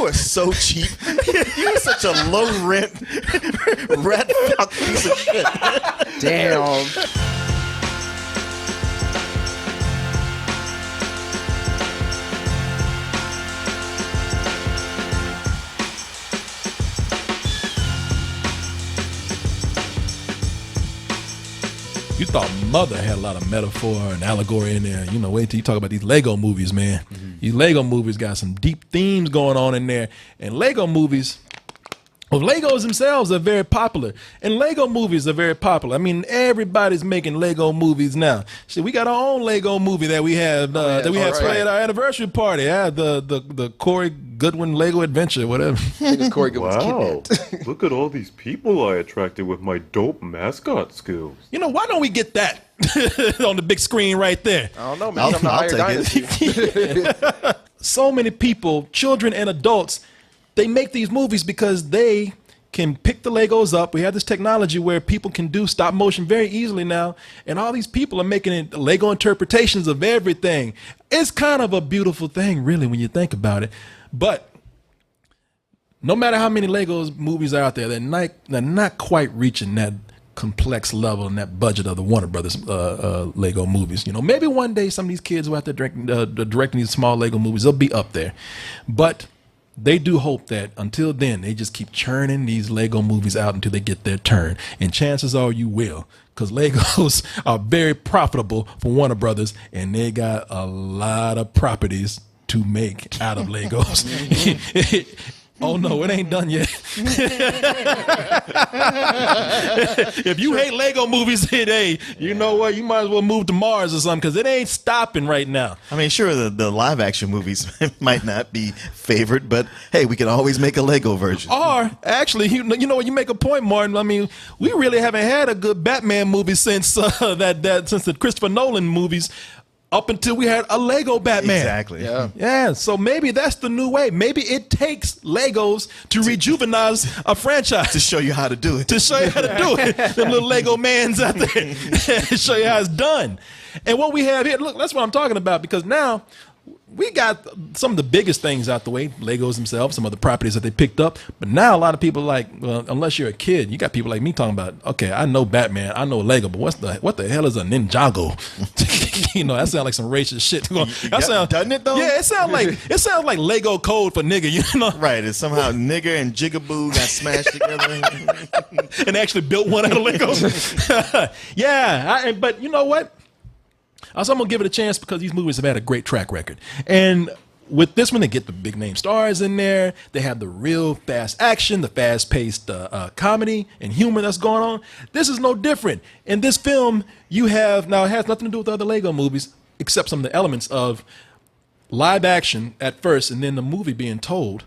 are so cheap. You are such a low rent rat fuck piece of shit. Damn. You thought Mother had a lot of metaphor and allegory in there. You know, wait till you talk about these Lego movies, man. These Lego movies got some deep themes going on in there. And Lego movies, well, Legos themselves are very popular. And Lego movies are very popular. I mean, everybody's making Lego movies now. Shit, we got our own Lego movie that we have played at our anniversary party. Yeah, the Corey Goodwin Lego Adventure, whatever. Wow, look at all these people I attracted with my dope mascot skills. You know, why don't we get that on the big screen right there? I don't know, man. I'll take it. So many people, children and adults, they make these movies because they can pick the Legos up. We have this technology where people can do stop motion very easily now, and all these people are making Lego interpretations of everything. It's kind of a beautiful thing, really, when you think about it. But no matter how many Legos movies are out there, they're not quite reaching that complex level and that budget of the Warner Brothers Lego movies. You know, maybe one day some of these kids who are out there directing these small Lego movies, they'll be up there. But they do hope that until then, they just keep churning these Lego movies out until they get their turn. And chances are you will, because Legos are very profitable for Warner Brothers, and they got a lot of properties to make out of Legos. Oh no, it ain't done yet. If you hate Lego movies today, you know what? You might as well move to Mars or something, because it ain't stopping right now. I mean, sure, the live action movies might not be favored, but hey, we can always make a Lego version. Or actually, you know what? You make a point, Martin. I mean, we really haven't had a good Batman movie since since the Christopher Nolan movies. Up until we had a Lego Batman. Exactly. Yeah. So maybe that's the new way. Maybe it takes Legos to rejuvenize a franchise. To show you how to do it. To show you how to do it. Them little Lego mans out there. Show you how it's done. And what we have here, look, that's what I'm talking about, because now we got some of the biggest things out the way, Legos themselves, some of the properties that they picked up. But now a lot of people well, unless you're a kid, you got people like me talking about, okay, I know Batman, I know Lego, but what the hell is a Ninjago? You know, that sounds like some racist shit. Doesn't it though? Yeah, it sounds like Lego code for nigga, you know? Right, it's somehow nigger and jigaboo got smashed together. And they actually built one out of Legos. Yeah, but you know what? Also, I'm going to give it a chance because these movies have had a great track record. And with this one, they get the big name stars in there. They have the real fast action, the fast-paced comedy and humor that's going on. This is no different. In this film, you have, now it has nothing to do with other Lego movies, except some of the elements of live action at first, and then the movie being told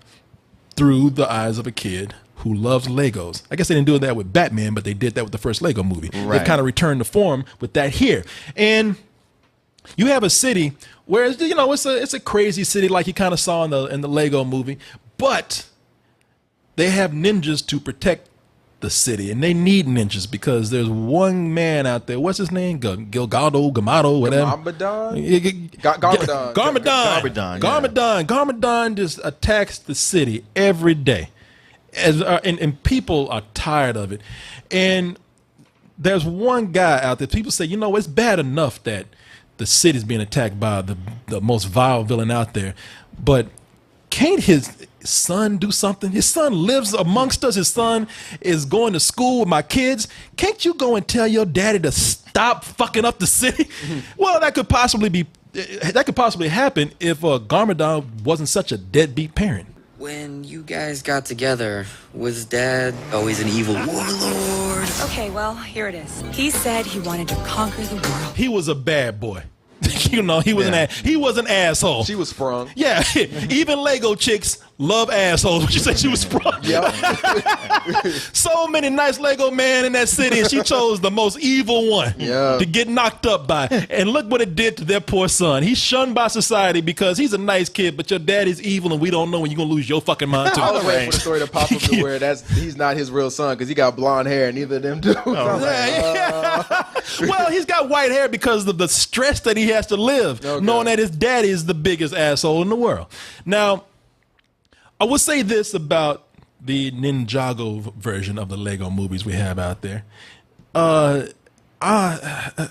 through the eyes of a kid who loves Legos. I guess they didn't do that with Batman, but they did that with the first Lego movie. Right. They kind of returned to form with that here. And you have a city where, you know, it's a crazy city like you kind of saw in the Lego movie, but they have ninjas to protect the city, and they need ninjas because there's one man out there. What's his name? Gamato, whatever. Garmadon just attacks the city every day, and people are tired of it. And there's one guy out there. People say, you know, it's bad enough that the city's being attacked by the most vile villain out there, but can't his son do something? His son lives amongst us. His son is going to school with my kids. Can't you go and tell your daddy to stop fucking up the city? Well, that could possibly happen if Garmadon wasn't such a deadbeat parent. When you guys got together, was Dad always an evil warlord? Okay, well, here it is. He said he wanted to conquer the world. He was a bad boy. You know, he was an asshole. She was sprung. Yeah, even Lego chicks love assholes. But she said she was sprung. Yep. So many nice Lego men in that city, and she chose the most evil one to get knocked up by. And look what it did to their poor son. He's shunned by society because he's a nice kid, but your daddy's evil, and we don't know when you're gonna lose your fucking mind too. I was waiting for the story to pop up to where he's not his real son because he got blonde hair, and neither of them do. Well, he's got white hair because of the stress that he has to live, knowing that his daddy is the biggest asshole in the world. Now, I will say this about the Ninjago version of the Lego movies we have out there.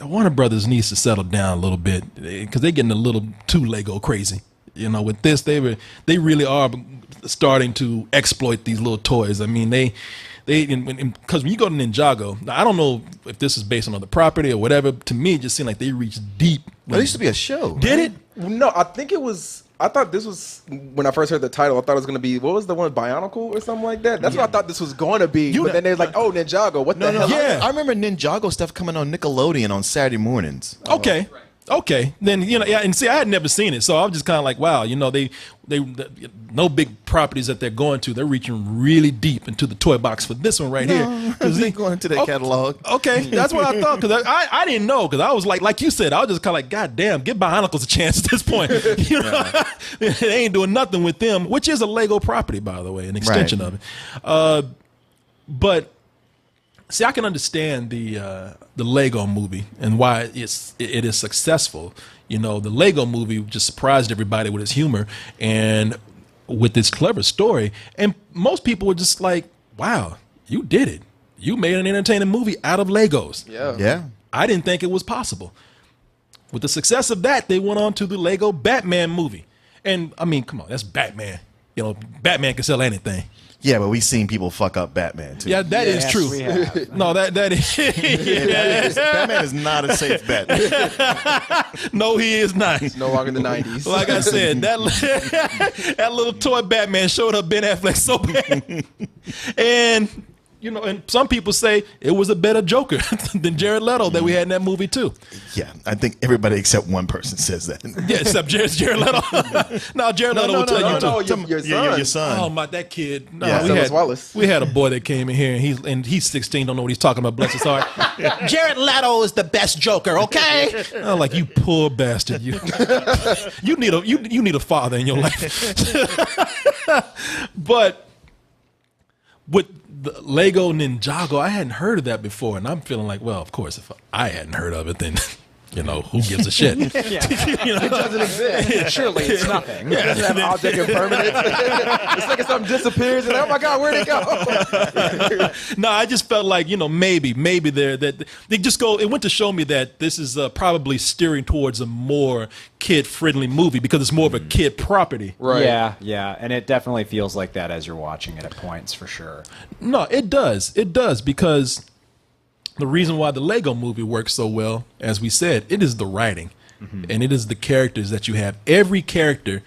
Warner Brothers needs to settle down a little bit because they're getting a little too Lego crazy. You know, with this, they really are starting to exploit these little toys. I mean, because when you go to Ninjago, now, I don't know if this is based on other property or whatever. To me, it just seemed like they reached deep. There used to be a show. Did it? No, I think it was. I thought this was when I first heard the title. I thought it was going to be what was the one Bionicle or something like that. That's what I thought this was going to be. But then they're like, "Oh, Ninjago, what the hell?" Yeah. I remember Ninjago stuff coming on Nickelodeon on Saturday mornings. Okay. Okay, then yeah, and see, I had never seen it, so I was just kind of like, wow, they no big properties that they're going to. They're reaching really deep into the toy box for this one right here. They going into their catalog. Okay, that's what I thought because I didn't know because I was like you said, I was just kind of like, God damn, give Bionicles a chance at this point. They ain't doing nothing with them, which is a Lego property, by the way, an extension of it. But see, I can understand the Lego movie and why it is successful. The Lego movie just surprised everybody with its humor and with its clever story. And most people were just like, wow, you did it. You made an entertaining movie out of Legos. Yeah. I didn't think it was possible. With the success of that, they went on to the Lego Batman movie. And, I mean, come on, that's Batman. Batman can sell anything. Yeah, but we've seen people fuck up Batman too. Yeah, that is true. we have. No, that is. Batman is not a safe bet. No, he is not. It's no longer in the 90s. Like I said, that little toy Batman showed up Ben Affleck so bad. And, and some people say it was a better Joker than Jared Leto that we had in that movie too. Yeah, I think everybody except one person says that. Yeah, except Jared Leto. No, Jared Leto will tell you too. Your son. Oh my, that kid! No, Yeah. we Wallace. had a boy that came in here and he's 16, don't know what he's talking about. Bless his heart. Jared Leto is the best Joker, okay? I'm like, you poor bastard, you need a father in your life. But with the Lego Ninjago, I hadn't heard of that before, and I'm feeling like, well, of course, if I hadn't heard of it, then who gives a shit? It doesn't exist. Surely it's nothing. It doesn't have object impermanence. It's like if something disappears and oh my God, where'd it go? No, I just felt like, maybe that they just go. It went to show me that this is probably steering towards a more kid-friendly movie because it's more of a kid property. Right. Yeah, and it definitely feels like that as you're watching it at points for sure. No, it does because the reason why the Lego movie works so well, as we said, it is the writing and it is the characters that you have. Every character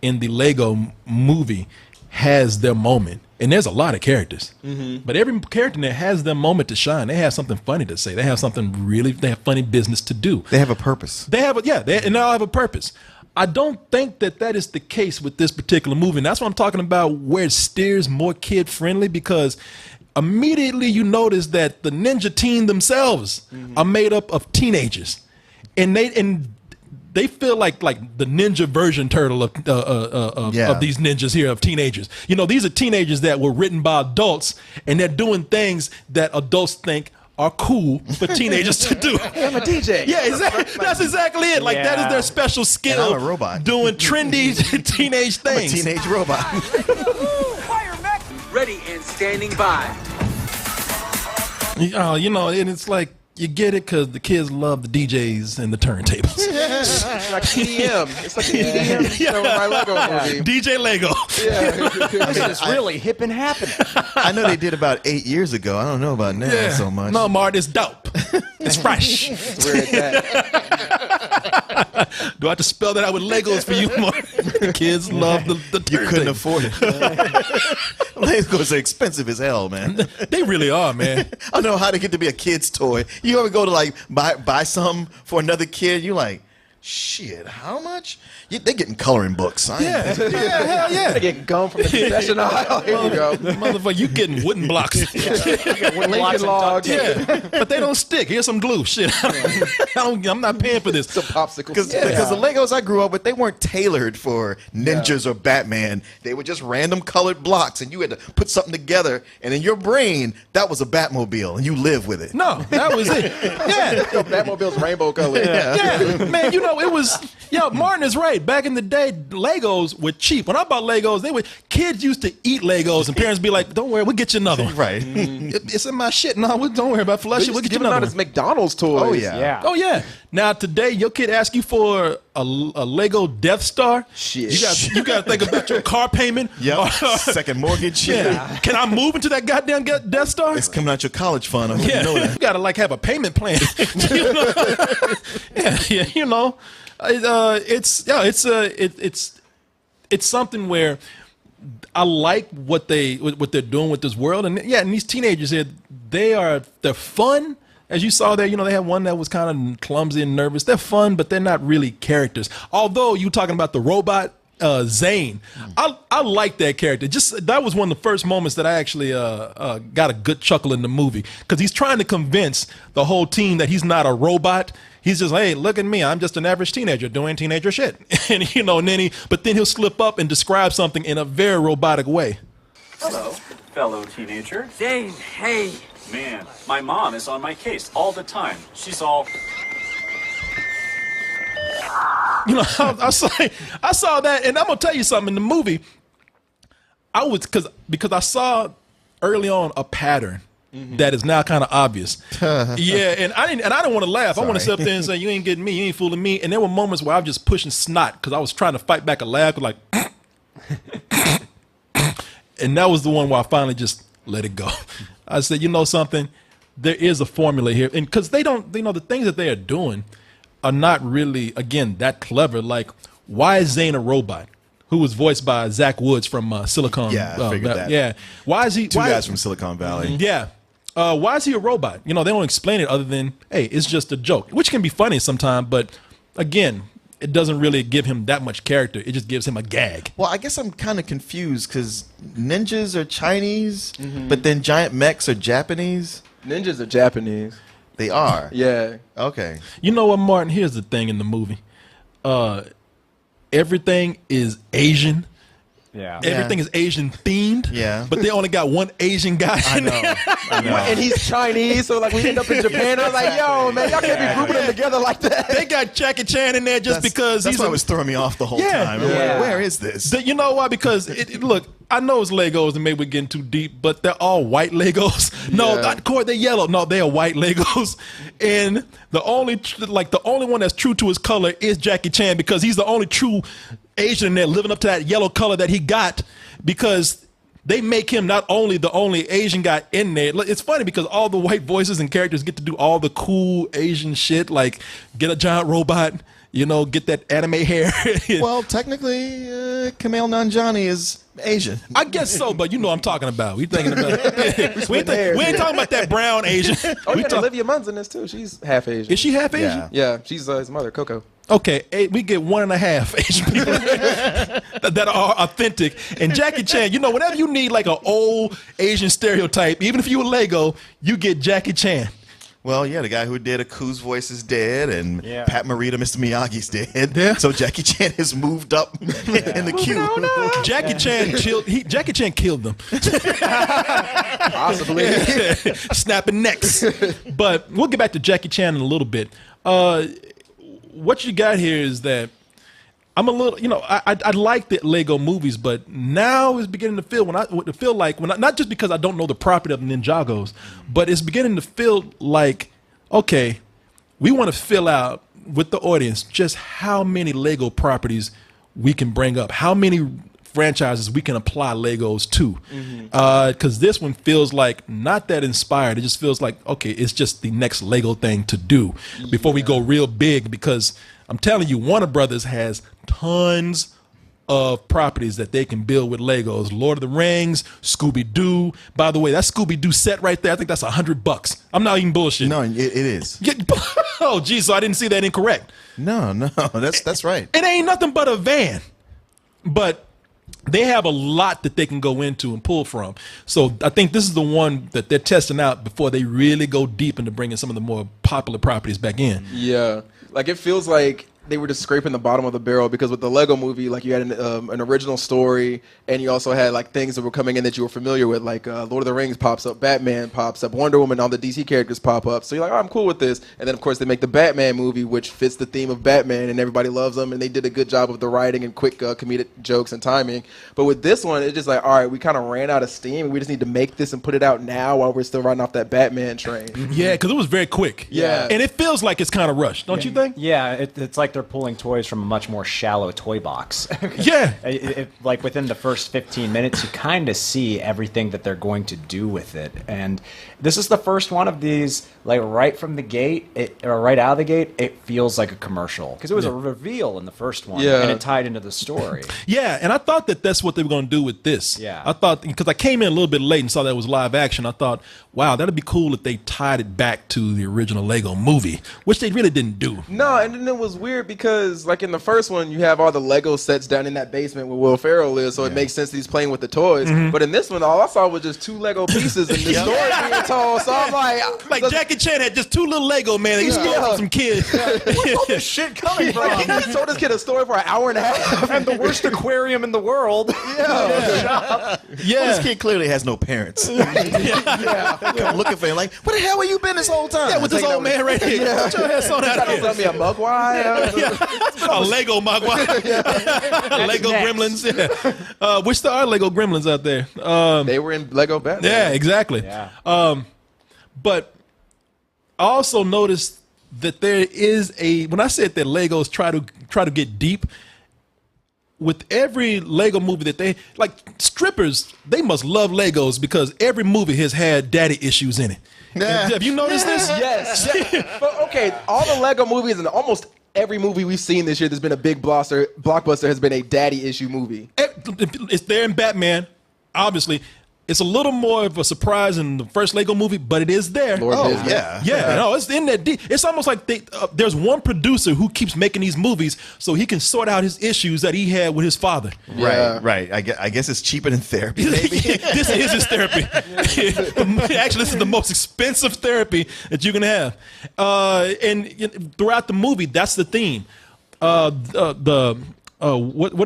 in the Lego movie has their moment. And there's a lot of characters. But every character that has their moment to shine. They have something funny to say. They have they have funny business to do. They have a purpose. They all have a purpose. I don't think that is the case with this particular movie. And that's what I'm talking about, where it steers more kid-friendly, because immediately you notice that the ninja team themselves are made up of teenagers. And they feel like the ninja version turtle of these ninjas here, of teenagers. These are teenagers that were written by adults, and they're doing things that adults think are cool for teenagers to do. I'm a DJ. Yeah, exactly. That's exactly it. Like that is their special skill. And I'm a robot. Doing trendy teenage things. I'm a teenage robot. Ready and standing by. And it's like, you get it because the kids love the DJs and the turntables. It's like EDM. It's like the EDM show in my Lego movie. DJ Lego. This is really hip and happening. I know they did about 8 years ago. I don't know about now so much. No, Martin, it's dope. It's fresh. It's where it's at. Do I have to spell that out with Legos for you, Martin? The kids love the turntables. You couldn't afford it. Legos are expensive as hell, man. They really are, man. I don't know how to get to be a kid's toy. You ever go to buy something for another kid? You're like, shit, how much? They're getting coloring books. Hell yeah. They get gum from the concession aisle. Here you go. Motherfucker, you getting wooden blocks. Lincoln logs. Yeah, but they don't stick. Here's some glue. Shit, I'm not paying for this. It's a popsicle. Because the Legos I grew up with, they weren't tailored for ninjas or Batman. They were just random colored blocks, and you had to put something together, and in your brain, that was a Batmobile, and you live with it. No, that was it. Yeah. Batmobile's rainbow color. Yeah, man, it was. Martin is right. Back in the day, Legos were cheap. When I bought Legos, kids used to eat Legos, and parents be like, "Don't worry, we'll get you another one." Right. It's in my shit. No, don't worry about flush it. We'll get you another out one. as McDonald's toys. Oh yeah. Yeah. Oh yeah. Now today, your kid asks you for a Lego Death Star. Shit. You got to think about your car payment. Yep. Second mortgage. Yeah. Can I move into that goddamn Death Star? It's coming out your college fund. I'm Yeah, know that. you gotta have a payment plan. You know? It's something where I like what they're doing with this world, and and these teenagers here, they're fun. As you saw there, they had one that was kind of clumsy and nervous. They're fun, but they're not really characters. Although you talking about the robot. Zane, I like that character. That was one of the first moments that I actually got a good chuckle in the movie, because he's trying to convince the whole team that he's not a robot. He's just, hey, look at me, I'm just an average teenager doing teenager shit, and then he'll slip up and describe something in a very robotic way. Hello, fellow teenager. Zane, hey. Man, my mom is on my case all the time. She's all. I saw that, and I'm gonna tell you something. In the movie, I was because I saw early on a pattern that is now kind of obvious. Yeah, and I didn't want to laugh. I want to sit up there and say, "You ain't getting me. You ain't fooling me." And there were moments where I was just pushing snot because I was trying to fight back a laugh, like, and that was the one where I finally just let it go. I said, you know something, there is a formula here, and because they don't, the things that they are doing are not really, again, that clever. Like, why is Zane a robot? Who was voiced by Zach Woods from Silicon? Yeah, I figured that. Yeah, why is he? Two guys from Silicon Valley. Yeah, why is he a robot? They don't explain it other than, hey, it's just a joke, which can be funny sometimes, but again, it doesn't really give him that much character. It just gives him a gag. Well, I guess I'm kind of confused because ninjas are Chinese, but then giant mechs are Japanese. Ninjas are Japanese. They are. Yeah. Okay. You know what, Martin? Here's the thing in the movie. Everything is Asian. Yeah. Everything is Asian themed. Yeah. But they only got one Asian guy. I know. I know. And he's Chinese, so like we end up in Japan. I was like, yo, man, y'all can't be grouping them together like that. They got Jackie Chan in there just because that's he's why it was throwing me off the whole time. I'm like, where is this? You know why? Because look, I know it's Legos and maybe we're getting too deep, but they're all white Legos. No, not Corey, they're yellow. No, they are white Legos. And the only one that's true to his color is Jackie Chan, because he's the only true Asian in there living up to that yellow color that he got, because they make him not only the only Asian guy in there. It's funny because all the white voices and characters get to do all the cool Asian shit, like get a giant robot, get that anime hair. Well, technically, Kumail Nanjiani is Asian. I guess so, but you know what I'm talking about. We thinking about we ain't talking about that brown Asian. Oh, yeah, Olivia Munn's in this too. She's half Asian. Is she half Asian? Yeah, she's his mother, Coco. Okay, we get 1.5 Asian people that are authentic. And Jackie Chan, whenever you need like an old Asian stereotype, even if you were Lego, you get Jackie Chan. Well, yeah, the guy who did Aku's voice is dead, and Yeah. Pat Morita, Mr. Miyagi's dead. Yeah. So Jackie Chan has moved up in the queue. Jackie Chan killed them. Possibly. Snapping necks. But we'll get back to Jackie Chan in a little bit. What you got here is that I'm a little, I like the Lego movies, but now it's beginning to feel not just because I don't know the property of Ninjagos, but it's beginning to feel like, okay, we want to fill out with the audience just how many Lego properties we can bring up, how many franchises we can apply Legos to, because this one feels like not that inspired. It just feels like, okay, it's just the next Lego thing to do before we go real big, because I'm telling you, Warner Brothers has tons of properties that they can build with Legos. Lord of the Rings, Scooby-Doo. By the way, that Scooby-Doo set right there, I think that's $100. I'm not even bullshitting. No, it is. Oh, geez, so I didn't see that incorrect. No, that's right. It ain't nothing but a van. But they have a lot that they can go into and pull from. So I think this is the one that they're testing out before they really go deep into bringing some of the more popular properties back in. Yeah. Like, it feels like they were just scraping the bottom of the barrel, because with the Lego movie, like you had an original story, and you also had like things that were coming in that you were familiar with, like Lord of the Rings pops up, Batman pops up, Wonder Woman, all the DC characters pop up. So you're like, oh, I'm cool with this. And then of course they make the Batman movie, which fits the theme of Batman, and everybody loves them, and they did a good job of the writing and quick comedic jokes and timing. But with this one, it's just like, all right, we kind of ran out of steam, and we just need to make this and put it out now while we're still riding off that Batman train. Yeah, because it was very quick. Yeah. And it feels like it's kind of rushed, don't you think? Yeah, it's like they're pulling toys from a much more shallow toy box. Yeah. Like within the first 15 minutes, you kind of see everything that they're going to do with it. And this is the first one of these, like right from the gate, or right out of the gate, it feels like a commercial. Because it was a reveal in the first one, and it tied into the story. Yeah, and I thought that that's what they were going to do with this. Yeah. I thought, because I came in a little bit late and saw that it was live action, I thought, wow, that'd be cool if they tied it back to the original Lego movie, which they really didn't do. No, and then it was weird because, like in the first one, you have all the Lego sets down in that basement where Will Ferrell is, so it makes sense that he's playing with the toys. But in this one, all I saw was just 2 Lego pieces and the story being told. So I'm like Jackie Chan had just 2 little Lego, man. He stole from some kids. Where's all this shit coming from? he just told this kid a story for an hour and a half. And the worst aquarium in the world. Yeah. Well, this kid clearly has no parents. Come looking for him like, where the hell have you been this whole time? Yeah, with this old man right here. Get your ass on out of Tell me here. a Mugwai. A Lego Mogwai. Lego Gremlins. Yeah. Which there are Lego Gremlins out there. They were in Lego Batman. Yeah, exactly. Yeah. But I also noticed that there is when I said that Legos try to get deep, with every Lego movie that they, like strippers, they must love Legos because every movie has had daddy issues in it. Have you noticed this? Yes. But okay, all the Lego movies and almost every movie we've seen this year, there's been a big blockbuster has been a daddy issue movie. It's there in Batman, obviously. It's a little more of a surprise in the first Lego movie, but it is there. Yeah. No, it's in there. It's almost like there's one producer who keeps making these movies so he can sort out his issues that he had with his father. Right. I guess it's cheaper than therapy. Maybe. This is his therapy. Actually, this is the most expensive therapy that you can have. And throughout the movie, that's the theme. What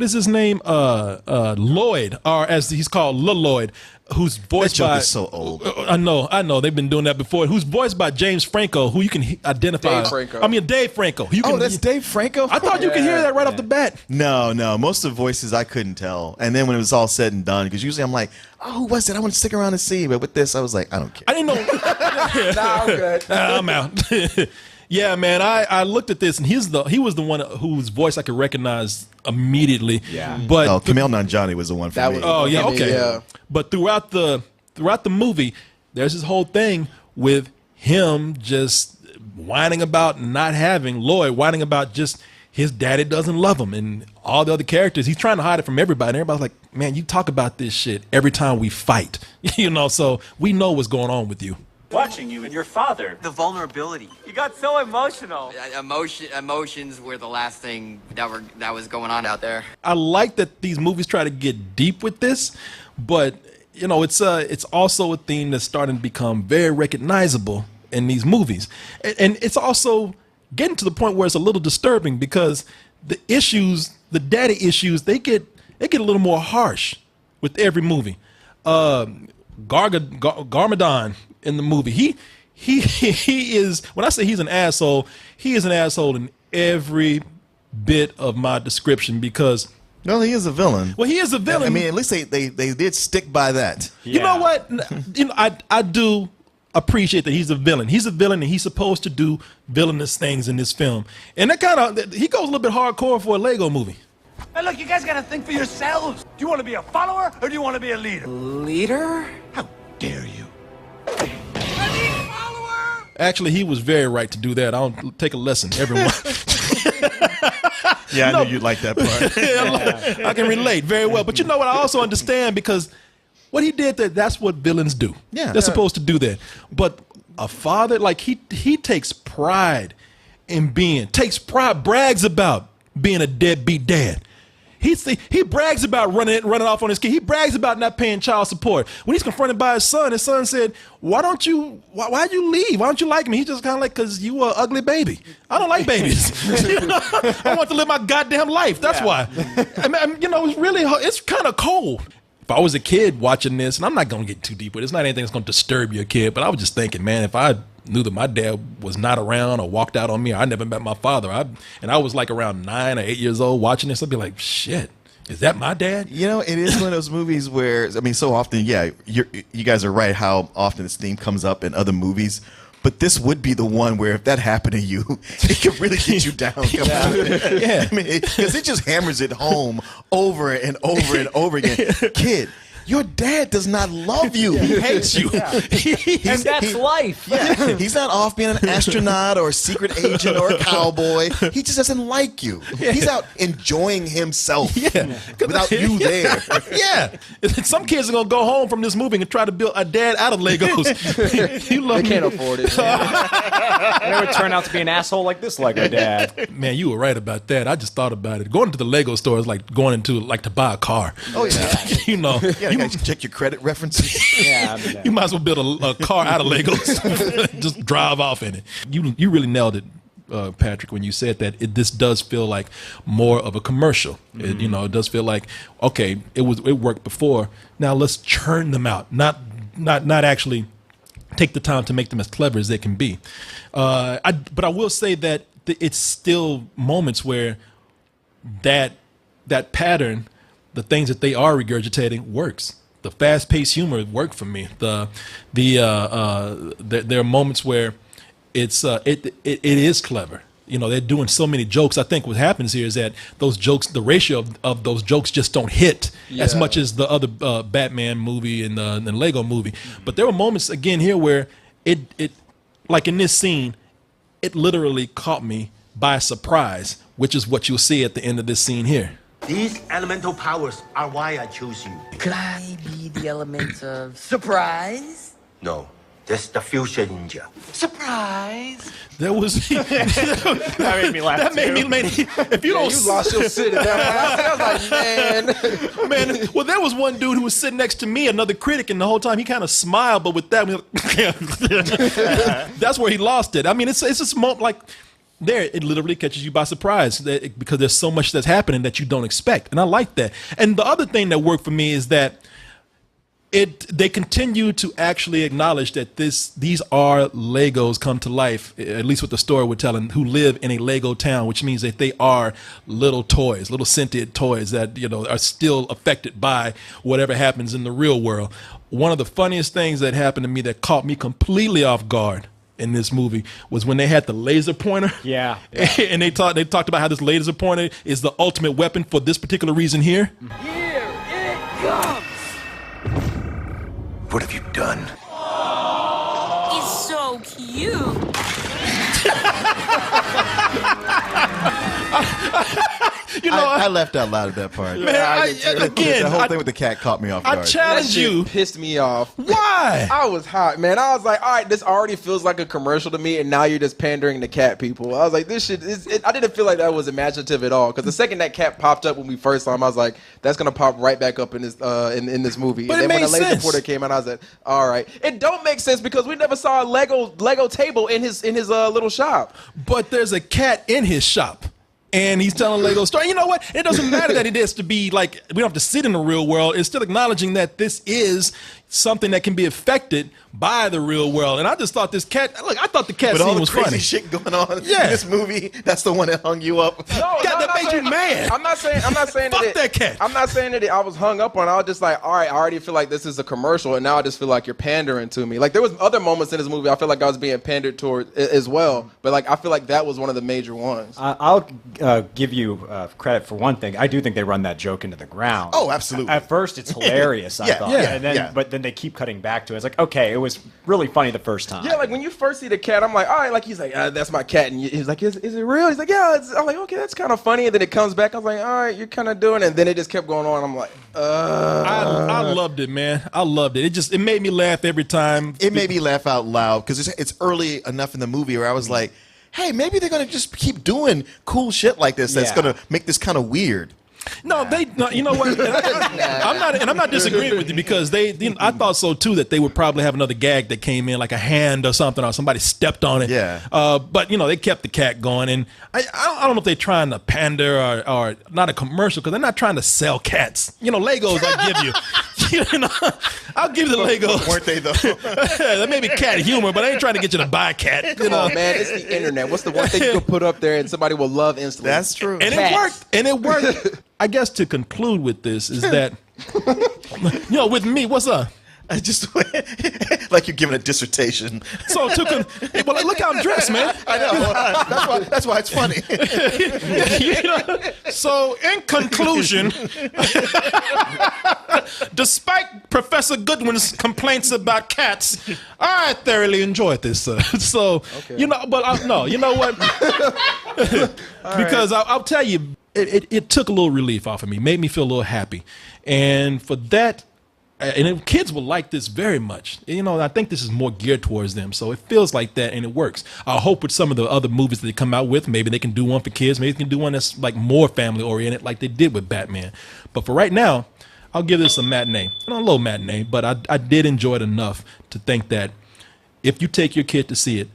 is his name? Lloyd, or as he's called, Lloyd, who's voiced that joke by. Is so old. I know. They've been doing that before. Who's voiced by James Franco, who you can identify. Dave Franco. That's Dave Franco. I thought you could hear that right off the bat. No. Most of the voices I couldn't tell, and then when it was all said and done, because usually I'm like, oh, who was it? I want to stick around and see. But with this, I was like, I don't care. I didn't know. Nah, I'm good. I'm out. Yeah, man. I looked at this, and he was the one whose voice I could recognize immediately. Yeah. But Kumail Nanjiani was the one for me. Oh yeah, okay. Yeah. But throughout the movie, there's this whole thing with him just whining about not having Lloyd, whining about just his daddy doesn't love him, and all the other characters. He's trying to hide it from everybody. And everybody's like, man, you talk about this shit every time we fight, So we know what's going on with you. Watching you and your father. The vulnerability. You got so emotional. Emotions were the last thing that was going on out there. I like that these movies try to get deep with this, but it's also a theme that's starting to become very recognizable in these movies, and it's also getting to the point where it's a little disturbing because the daddy issues, they get a little more harsh with every movie. Garmadon in the movie, he is, when I say he's an asshole, he is an asshole in every bit of my description because. No, he is a villain. Well, he is a villain. I mean, at least they did stick by that. You know what? I do appreciate that he's a villain. He's a villain, and he's supposed to do villainous things in this film. And that he goes a little bit hardcore for a Lego movie. Hey, look, you guys got to think for yourselves. Do you want to be a follower or do you want to be a leader? Leader? How dare you? Actually, he was very right to do that. I'll take a lesson, everyone. Yeah, I knew you'd like that part. I can relate very well. But you know what? I also understand because what he did, that's what villains do. Yeah. They're supposed to do that. But a father, like he takes pride in brags about being a deadbeat dad. He brags about running off on his kid. He brags about not paying child support. When he's confronted by his son said, why'd you leave? Why don't you like me? He's just kind of like, because you an ugly baby. I don't like babies. I want to live my goddamn life. That's why. It's kind of cold. If I was a kid watching this, and I'm not going to get too deep with it, it's not anything that's going to disturb your kid, but I was just thinking, man, if I knew that my dad was not around or walked out on me, or I never met my father, and I was like around 9 or 8 years old watching this, I'd be like, shit, is that my dad? You know, it is one of those movies where, I mean, so often, yeah, you guys are right how often this theme comes up in other movies. But this would be the one where if that happened to you, it could really get you down. Yeah. I mean, because it just hammers it home over and over and over again. Kid, your dad does not love you. He hates you. And that's life. Yeah. He's not off being an astronaut or a secret agent or a cowboy. He just doesn't like you. He's out enjoying himself without you there. Yeah. Some kids are going to go home from this movie and try to build a dad out of Legos. They can't afford it. And it would turn out to be an asshole like this Lego dad. Man, you were right about that. I just thought about it. Going to the Lego store is like going into to buy a car. Oh, yeah. You know. You gotta check your credit references. Yeah, You might as well build a car out of Legos. Just drive off in it. You really nailed it, Patrick, when you said that this does feel like more of a commercial. Mm-hmm. It does feel like, okay, it worked before. Now let's churn them out. Not actually take the time to make them as clever as they can be. But I will say that it's still moments where that pattern, the things that they are regurgitating, works. The fast-paced humor worked for me. There are moments where it is clever. They're doing so many jokes. I think what happens here is that those jokes, the ratio of those jokes just don't hit as much as the other Batman movie and the Lego movie. But there were moments again here where it like in this scene, it literally caught me by surprise, which is what you'll see at the end of this scene here. These elemental powers are why I chose you. Could I be the element of surprise? No, that's the future ninja. Surprise! There was That made me laugh. that made me. If you don't, You lost your shit at that one. I was like, man. Well, there was one dude who was sitting next to me, another critic, and the whole time he kind of smiled, but with that, that's where he lost it. I mean, it's just like. There, it literally catches you by surprise because there's so much that's happening that you don't expect, and I like that. And the other thing that worked for me is that they continue to actually acknowledge that these are Legos come to life, at least with the story we're telling, who live in a Lego town, which means that they are little toys, little sentient toys that are still affected by whatever happens in the real world. One of the funniest things that happened to me that caught me completely off guard in this movie was when they had the laser pointer. Yeah. And they talked about how this laser pointer is the ultimate weapon for this particular reason here. Here it comes! What have you done? He's so cute. I laughed out loud at that part. Man, The whole thing with the cat caught me off guard. I challenge you. pissed me off. Why? I was hot, man. I was like, all right, this already feels like a commercial to me, and now you're just pandering to cat people. I was like, this shit I didn't feel like that was imaginative at all. Because the second that cat popped up when we first saw him, I was like, that's gonna pop right back up in this in this movie. But and it then when made the laser sense. porter came out, I was like, all right. It don't make sense because we never saw a Lego table in his little shop. But there's a cat in his shop. And he's telling a Lego story. You know what? It doesn't matter that it has to be like, we don't have to sit in the real world. It's still acknowledging that this is something that can be affected by the real world. And I just thought this cat, look, I thought the cat But scene all the was crazy funny. shit going on in Yeah. this movie, that's the one that hung you up. That made you mad. I'm not saying Fuck that cat. I'm not saying that I was hung up on it. I was just like, all right, I already feel like this is a commercial, and now I just feel like you're pandering to me. Like there was other moments in this movie I feel like I was being pandered toward as well, but like I feel like that was one of the major ones. I'll give you credit for one thing. I do think they run that joke into the ground. Oh, absolutely. At first, it's hilarious. I Yeah, thought, yeah, and then yeah. but then they keep cutting back to it. It's like, okay, it was really funny the first time. Yeah, like when you first see the cat, I'm like, all right, like he's like, that's my cat, and he's like, is it real? He's like, yeah. I'm like, okay, that's kind of funny, and then it comes back. I was like, all right, you're kind of doing it, and then it just kept going on. I'm like, I loved it, man. I loved it. It made me laugh every time. It made me laugh out loud because it's early enough in the movie where I was like, hey, maybe they're going to just keep doing cool shit like this that's Yeah. going to make this kind of weird. No, you know what? I'm not disagreeing with you because I thought so too that they would probably have another gag that came in like a hand or something or somebody stepped on it. Yeah. But they kept the cat going, and I don't know if they're trying to pander or not a commercial because they're not trying to sell cats. Legos I give you. I'll give you the Legos. Weren't they though? That may be cat humor, but I ain't trying to get you to buy a cat. Come on, man, it's the internet. What's the one thing you could put up there and somebody will love instantly? That's true. And it worked. I guess to conclude with this is that, with me, what's up? I just like you're giving a dissertation. So well, look how I'm dressed, man. I know. That's why it's funny. So in conclusion, despite Professor Goodwin's complaints about cats, I thoroughly enjoyed this. So okay. You know what? Because I'll tell you. It took a little relief off of me, made me feel a little happy. And for that, kids will like this very much. I think this is more geared towards them. So it feels like that and it works. I hope with some of the other movies that they come out with, maybe they can do one for kids. Maybe they can do one that's like more family oriented like they did with Batman. But for right now, I'll give this a matinee. A low matinee, but I did enjoy it enough to think that if you take your kid to see it,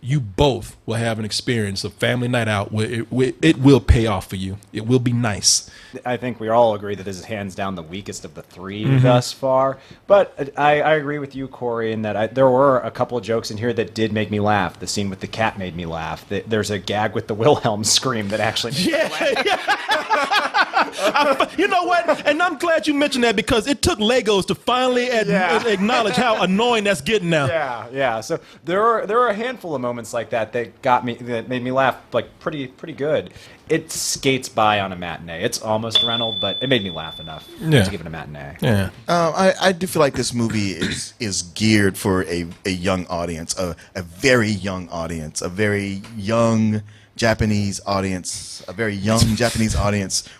you both will have an experience of family night out where it will pay off for you. It will be nice. I think we all agree that this is hands down the weakest of the three thus far. But I agree with you, Corey, in that there were a couple of jokes in here that did make me laugh. The scene with the cat made me laugh. There's a gag with the Wilhelm scream that actually made me laugh. You know what? And I'm glad you mentioned that because it took Legos to finally acknowledge how annoying that's getting now. Yeah. So there were a handful of moments like that that made me laugh like pretty good. It skates by on a matinee. It's almost Reynolds, but it made me laugh enough to give it a matinee. Yeah. I do feel like this movie is geared for a young audience, a very young audience, a very young Japanese audience,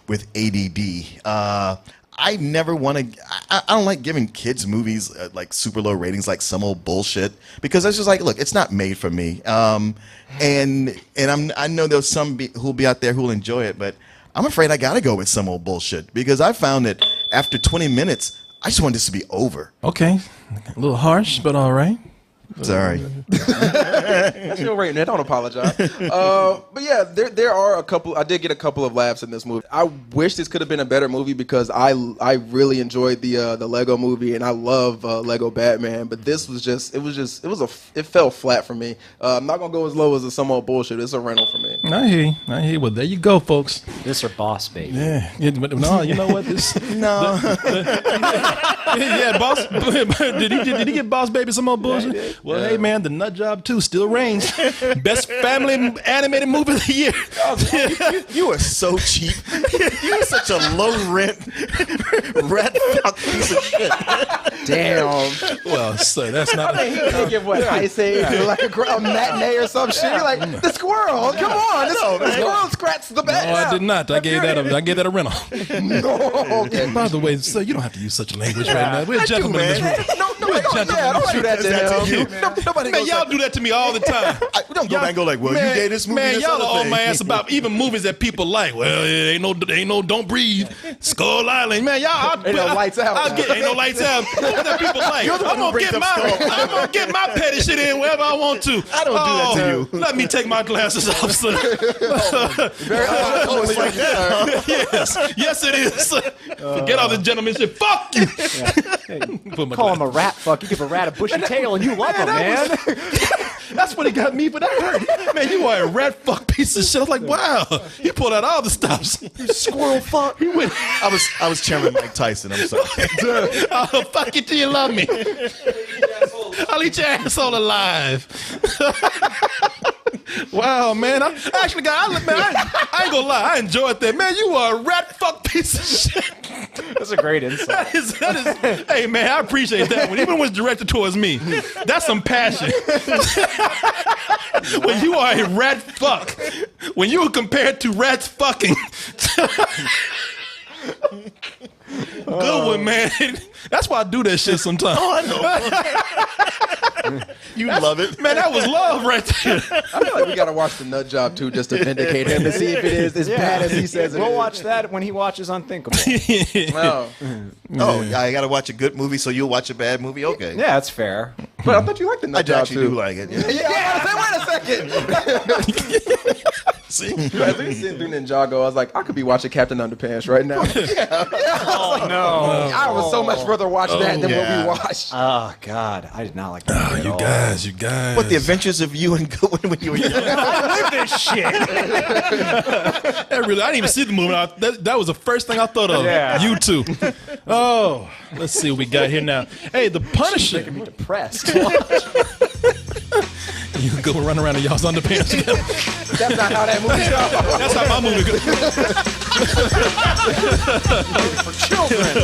with ADD. I never want to. I don't like giving kids movies like super low ratings, like some old bullshit, because it's just like, look, it's not made for me. And I know there's some who'll be out there who'll enjoy it, but I'm afraid I gotta go with some old bullshit because I found that after 20 minutes, I just want this to be over. Okay, a little harsh, but all right. Sorry. That's your rating. I don't apologize. But yeah, there are a couple. I did get a couple of laughs in this movie. I wish this could have been a better movie because I really enjoyed the Lego movie and I love Lego Batman. But this was it fell flat for me. I'm not gonna go as low as the some old bullshit. It's a rental for me. I hear you. Well, there you go, folks. This or Boss Baby. Yeah. But no, you know what? No. Boss. Did he get Boss Baby some more bullshit? Yeah, Well, hey man, the Nut Job 2 still reigns. Best family animated movie of the year. You are so cheap. You are such a low rent rat fuck piece of shit. Damn. Well, so that's not. He give what Ice Age or like a matinee or some shit. You're like the squirrel. Come on, the squirrel scratched the bat. No, I did not. I gave that a rental. No, okay. And by the way, so you don't have to use such language right now. We're gentlemen in this room. Don't do that to him. Nobody Man, y'all do that to me all the time. We don't go back and go like, well, man, you gave this movie. Man, this y'all other are on thing. my ass about even movies that people like. Well, it ain't no Don't Breathe, Skull Island. Man, y'all Ain't no Lights Out. Ain't no Lights Out. Movies that people like. I'm gonna get my petty shit in wherever I want to. I don't do that to you. Let me take my glasses off, sir. Very like Yes, it is. Forget all this gentleman shit. Fuck you. Call him a rat fuck. You give a rat a bushy tail and you love him, man. That's what he got me, but that hurt. Man, you are a rat fuck piece of shit. I was like, wow. He pulled out all the stops. squirrel fuck. He went, I was Chairman Mike Tyson. I'm sorry. oh, fuck it till you love me. I'll eat your asshole alive. Wow, man. I ain't gonna lie. I enjoyed that. Man, you are a rat fuck piece of shit. That's a great insight. That is, hey, man, I appreciate that one. Even when it's directed towards me. That's some passion. When you are a rat fuck, when you are compared to rats fucking. Good one, man. That's why I do that shit sometimes. Oh, I know. You love it. Man, that was love right there. I feel like we gotta watch the Nut Job too, just to vindicate him to see if it is as bad as he says it We'll is. watch that when he watches Unthinkable. No. Oh, I got to watch a good movie, so you'll watch a bad movie? Okay. Yeah, that's fair. But I thought you liked the I Nut Job actually too. do like it. Yeah. Yeah, I was gonna say, wait a second. See? As we were sitting through Ninjago, I was like, I could be watching Captain Underpants right now. Oh no! I would so much further watch that than yeah. what we watched. Oh God, I did not like that. movie at You all. guys. What, The Adventures of You and Goodwin when you were young? I live this shit. I didn't even see the movie. That was the first thing I thought of. Yeah. You too. Oh, let's see what we got here now. Hey, The Punisher. Making me depressed. You can go run around in y'all's underpants. That's not how that movie goes. That's how my movie goes. For children.